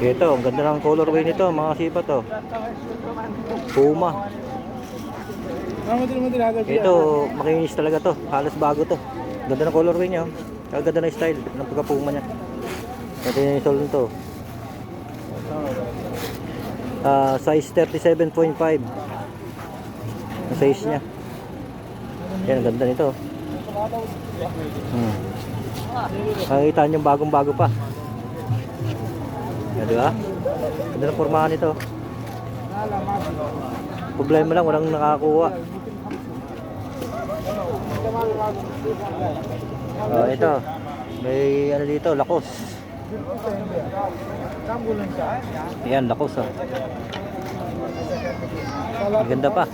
Ito, ang ganda ng colorway nito, mga sipa to. Puma. Ito, makinis talaga to. Halos bago to. Ganda ng colorway niya. Ganda ng style ng pagka-puma niya. Ito yung sole nito. Size 37.5. Ang size niya. Yan, ang ganda nito. Nakikita niyo bagong-bago pa. Yan, di ba? Ganda ng pormahan nito. Problema lang, walang nakakuha. Ito, may ano dito, lakos. Ayan, lakos. Maganda pa.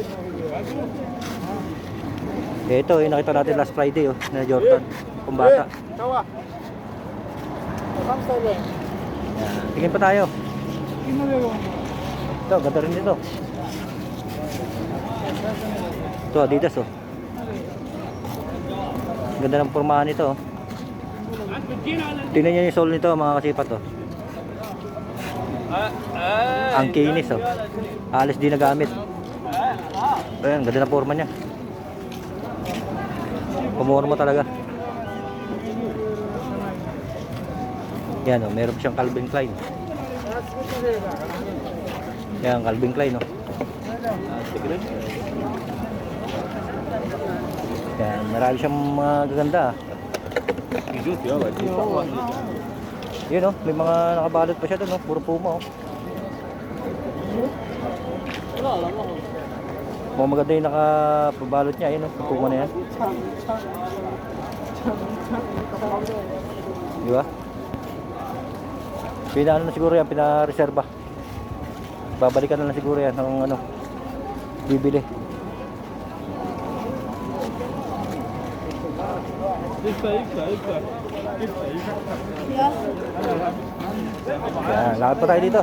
Ito, yung nakita natin last Friday, na Jordan, kumbata. Tingin pa tayo. Ito, ganda rin dito. Ito, Adidas, ganda ng pormahan nito. Tingnan nyo yung sole nito, mga kasipat, ang kinis, halos di nagamit. Ayan, ganda ng porma niya. Pumorma talaga. Yan, meron siyang Calvin Klein. Yan, Calvin Klein, yan, marami siyang mga gaganda. Yun, may mga nakabalot pa siya doon, puro Puma, Mga maganda yung nakapabalot niya, yun, Puma na yan. Di ba? Pinaano na siguro yan, pinareserba. Babalikan na lang siguro yan ng bibili. Yan, lakad pa tayo dito.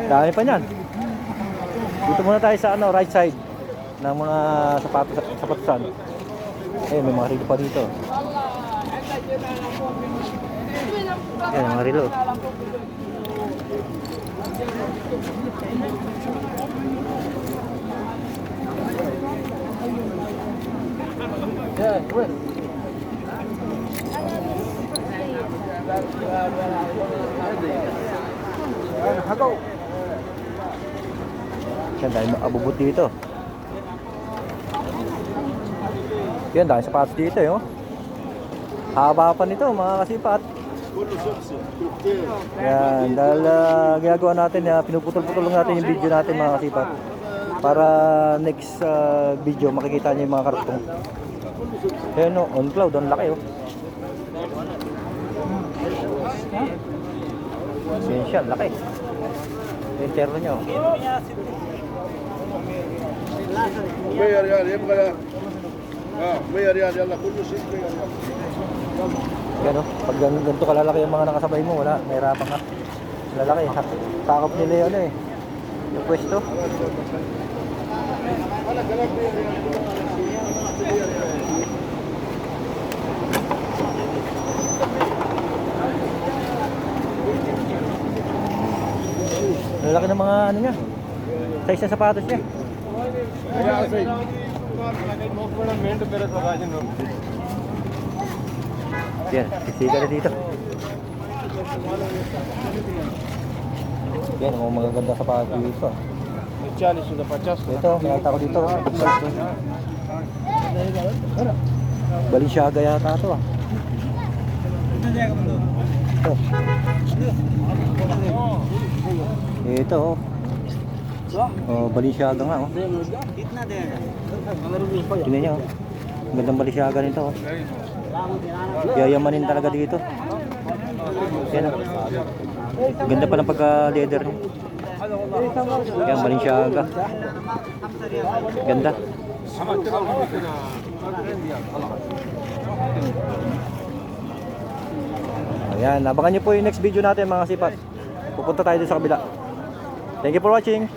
Dami pa niyan. Dito muna tayo sa right side ng mga sapatusan. May mga relo pa dito. Yan, mga relo. Yan, wait. Yan, dahil abubot dito. Yan, dahil sapatos dito, haba pa nito, mga kasipat. Yan, dahil ginagawa natin, pinuputol-putol natin yung video natin, mga kasipat. Para next video makikita niyo yung mga kartong. Yan, on cloud, ang laki, Essential, laki. Yung terno nyo. Yan, pag ganito kalalaki yung mga nakasabay mo, wala, nahirapan ka. Lalaki, sakop nila yun, yung pwesto. Lalaki ng mga niya, size ng sapatos niya. Yan, sisiga na dito. Yan, mga magaganda sapatos dito. Ito, nakita ko dito. Balenciaga yata ito, Ito, Balenciaga nga, Tingnan niyo, gandang Balenciaga nito, Yayamanin talaga dito. Yan, ganda pa ng pagka-leather niya. Yan, Balenciaga. Ganda. Ayan, abangan nyo po yung next video natin, mga sipat. Pupunta tayo din sa kabila. Thank you for watching.